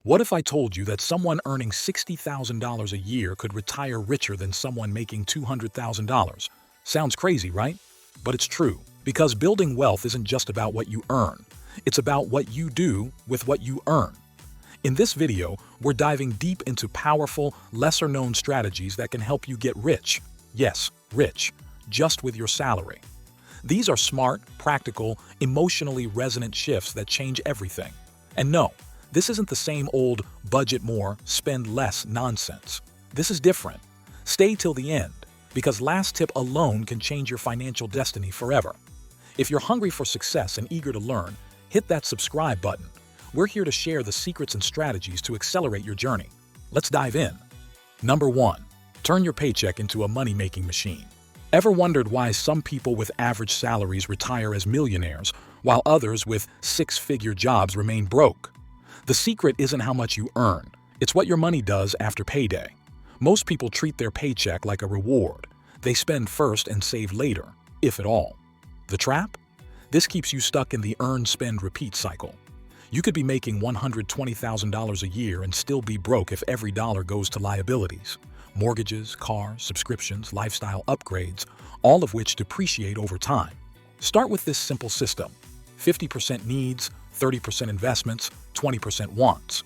What if I told you that someone earning $60,000 a year could retire richer than someone making $200,000? Sounds crazy, right? But it's true, because building wealth isn't just about what you earn. It's about what you do with what you earn. In this video, we're diving deep into powerful, lesser-known strategies that can help you get rich. Yes, rich, just with your salary. These are smart, practical, emotionally resonant shifts that change everything. And no, this isn't the same old budget more, spend less nonsense. This is different. Stay till the end, because last tip alone can change your financial destiny forever. If you're hungry for success and eager to learn, hit that subscribe button. We're here to share the secrets and strategies to accelerate your journey. Let's dive in. Number 1. Turn your paycheck into a money-making machine. Ever wondered why some people with average salaries retire as millionaires, while others with six-figure jobs remain broke? The secret isn't how much you earn, it's what your money does after payday. Most people treat their paycheck like a reward. They spend first and save later, if at all. The trap? This keeps you stuck in the earn, spend, repeat cycle. You could be making $120,000 a year and still be broke if every dollar goes to liabilities. Mortgages, cars, subscriptions, lifestyle upgrades, all of which depreciate over time. Start with this simple system: 50% needs, 30% investments, 20% wants.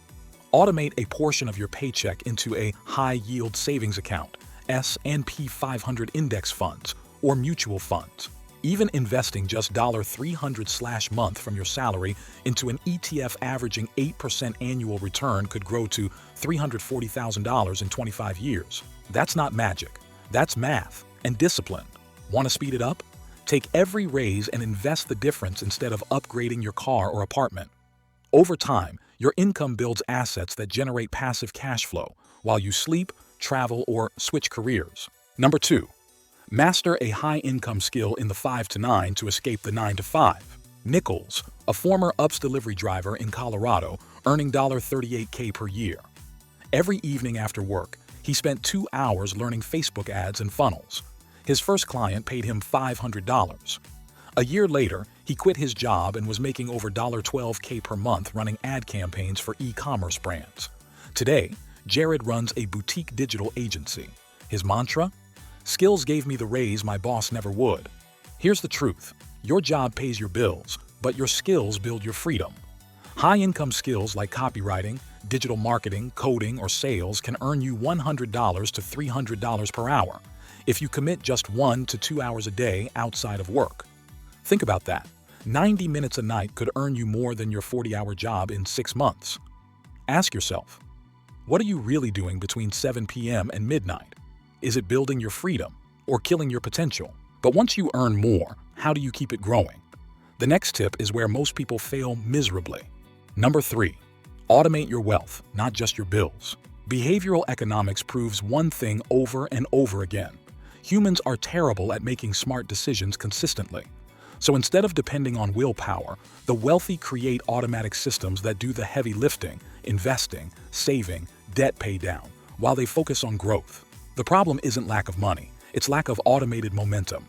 Automate a portion of your paycheck into a high-yield savings account, S&P 500 index funds, or mutual funds. Even investing just $300/month from your salary into an ETF averaging 8% annual return could grow to $340,000 in 25 years. That's not magic. That's math and discipline. Want to speed it up? Take every raise and invest the difference instead of upgrading your car or apartment. Over time, your income builds assets that generate passive cash flow while you sleep, travel, or switch careers. Number 2. Master a high-income skill in the 5 to 9 to escape the 9 to 5. Nichols, a former UPS delivery driver in Colorado, earning $38K per year. Every evening after work, he spent 2 hours learning Facebook ads and funnels. His first client paid him $500. A year later, he quit his job and was making over $12K per month running ad campaigns for e-commerce brands. Today, Jared runs a boutique digital agency. His mantra? Skills gave me the raise my boss never would. Here's the truth. Your job pays your bills, but your skills build your freedom. High-income skills like copywriting, digital marketing, coding, or sales can earn you $100 to $300 per hour if you commit just 1 to 2 hours a day outside of work. Think about that. 90 minutes a night could earn you more than your 40-hour job in 6 months. Ask yourself, what are you really doing between 7 p.m. and midnight? Is it building your freedom or killing your potential? But once you earn more, how do you keep it growing? The next tip is where most people fail miserably. Number 3. Automate your wealth, not just your bills. Behavioral economics proves one thing over and over again. Humans are terrible at making smart decisions consistently. So instead of depending on willpower, the wealthy create automatic systems that do the heavy lifting, investing, saving, debt pay down, while they focus on growth. The problem isn't lack of money, it's lack of automated momentum.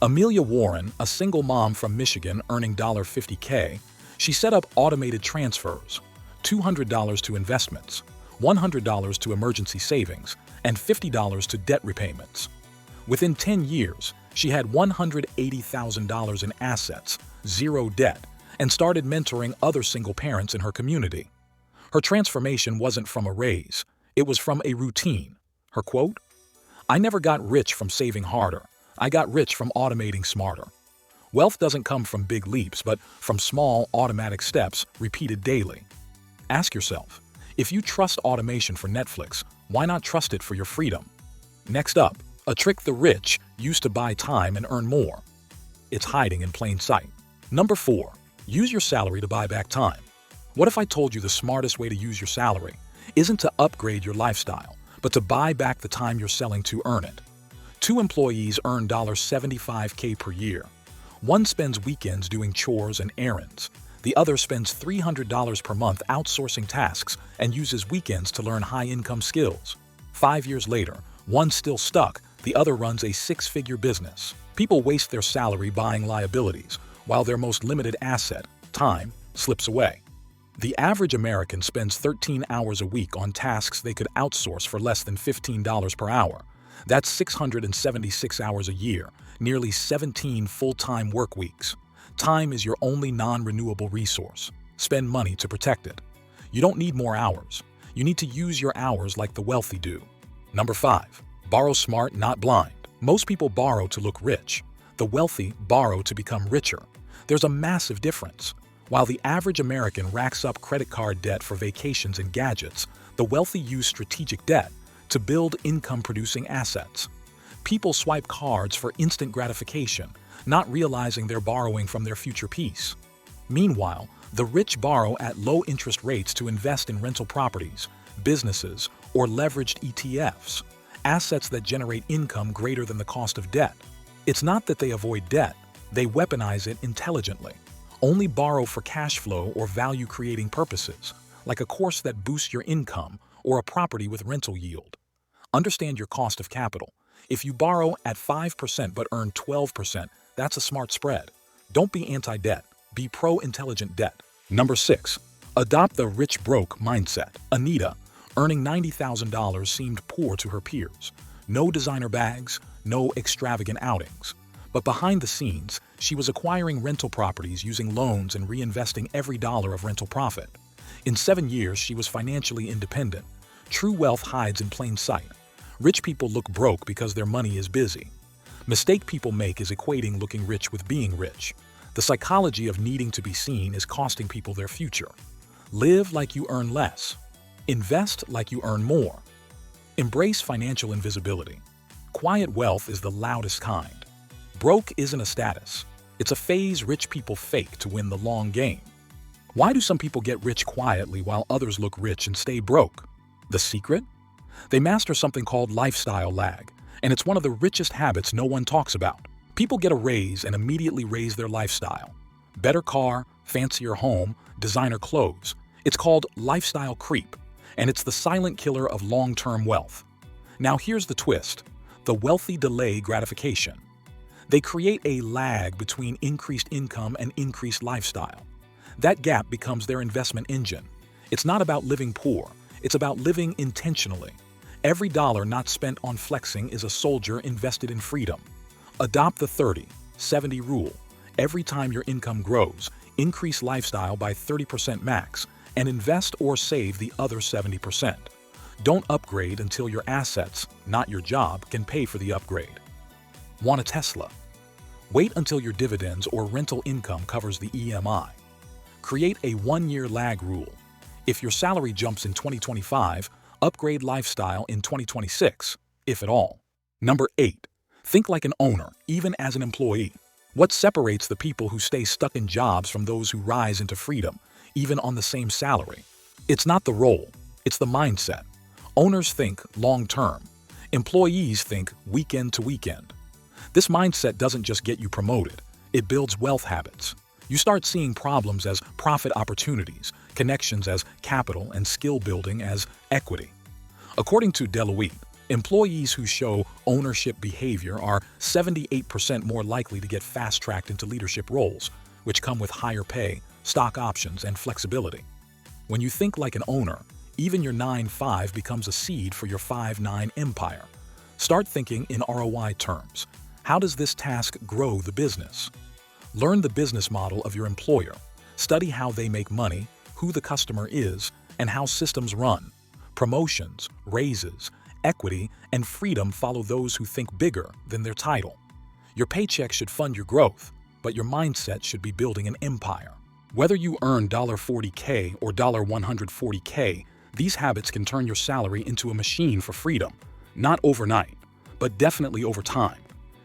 Amelia Warren, a single mom from Michigan earning $50K, she set up automated transfers, $200 to investments, $100 to emergency savings, and $50 to debt repayments. Within 10 years, she had $180,000 in assets, 0 debt, and started mentoring other single parents in her community. Her transformation wasn't from a raise, it was from a routine. Her quote? "I never got rich from saving harder. I got rich from automating smarter." Wealth doesn't come from big leaps, but from small, automatic steps repeated daily. Ask yourself, if you trust automation for Netflix, why not trust it for your freedom? Next up, a trick the rich use to buy time and earn more. It's hiding in plain sight. Number 4. Use your salary to buy back time. What if I told you the smartest way to use your salary isn't to upgrade your lifestyle, but to buy back the time you're selling to earn it? 2 employees earn $75K per year. One spends weekends doing chores and errands. The other spends $300 per month outsourcing tasks and uses weekends to learn high-income skills. 5 years later, one's still stuck, the other runs a 6-figure business. People waste their salary buying liabilities, while their most limited asset, time, slips away. The average American spends 13 hours a week on tasks they could outsource for less than $15 per hour. That's 676 hours a year, nearly 17 full-time work weeks. Time is your only non-renewable resource. Spend money to protect it. You don't need more hours. You need to use your hours like the wealthy do. Number 5. Borrow smart, not blind. Most people borrow to look rich. The wealthy borrow to become richer. There's a massive difference. While the average American racks up credit card debt for vacations and gadgets, the wealthy use strategic debt to build income-producing assets. People swipe cards for instant gratification, not realizing they're borrowing from their future peace. Meanwhile, the rich borrow at low interest rates to invest in rental properties, businesses, or leveraged ETFs, assets that generate income greater than the cost of debt. It's not that they avoid debt, they weaponize it intelligently. Only borrow for cash flow or value-creating purposes, like a course that boosts your income or a property with rental yield. Understand your cost of capital. If you borrow at 5% but earn 12%, that's a smart spread. Don't be anti-debt. Be pro-intelligent debt. Number 6. Adopt the rich-broke mindset. Anita, earning $90,000, seemed poor to her peers. No designer bags, no extravagant outings. But behind the scenes, she was acquiring rental properties using loans and reinvesting every dollar of rental profit. In 7 years, she was financially independent. True wealth hides in plain sight. Rich people look broke because their money is busy. Mistake people make is equating looking rich with being rich. The psychology of needing to be seen is costing people their future. Live like you earn less. Invest like you earn more. Embrace financial invisibility. Quiet wealth is the loudest kind. Broke isn't a status. It's a phase rich people fake to win the long game. Why do some people get rich quietly while others look rich and stay broke? The secret? They master something called lifestyle lag, and it's one of the richest habits no one talks about. People get a raise and immediately raise their lifestyle. Better car, fancier home, designer clothes. It's called lifestyle creep, and it's the silent killer of long-term wealth. Now here's the twist. The wealthy delay gratification. They create a lag between increased income and increased lifestyle. That gap becomes their investment engine. It's not about living poor. It's about living intentionally. Every dollar not spent on flexing is a soldier invested in freedom. Adopt the 30-70 rule. Every time your income grows, increase lifestyle by 30% max and invest or save the other 70%. Don't upgrade until your assets, not your job, can pay for the upgrade. Want a Tesla? Wait until your dividends or rental income covers the EMI. Create a 1-year lag rule. If your salary jumps in 2025, upgrade lifestyle in 2026, if at all. Number 8. Think like an owner, even as an employee. What separates the people who stay stuck in jobs from those who rise into freedom, even on the same salary? It's not the role, it's the mindset. Owners think long-term. Employees think weekend to weekend. This mindset doesn't just get you promoted, it builds wealth habits. You start seeing problems as profit opportunities, connections as capital, and skill building as equity. According to Deloitte, employees who show ownership behavior are 78% more likely to get fast-tracked into leadership roles, which come with higher pay, stock options, and flexibility. When you think like an owner, even your 9-5 becomes a seed for your 5-9 empire. Start thinking in ROI terms. How does this task grow the business? Learn the business model of your employer. Study how they make money, who the customer is, and how systems run. Promotions, raises, equity, and freedom follow those who think bigger than their title. Your paycheck should fund your growth, but your mindset should be building an empire. Whether you earn $40K or $140K, these habits can turn your salary into a machine for freedom. Not overnight, but definitely over time.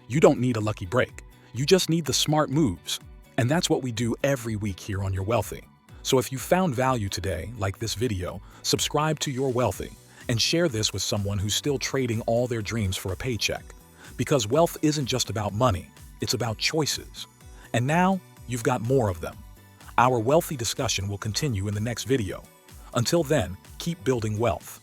You don't need a lucky break. You just need the smart moves. And that's what we do every week here on Your Wealthy. So if you found value today, like this video, subscribe to Your Wealthy and share this with someone who's still trading all their dreams for a paycheck. Because wealth isn't just about money, it's about choices. And now, you've got more of them. Our wealthy discussion will continue in the next video. Until then, keep building wealth.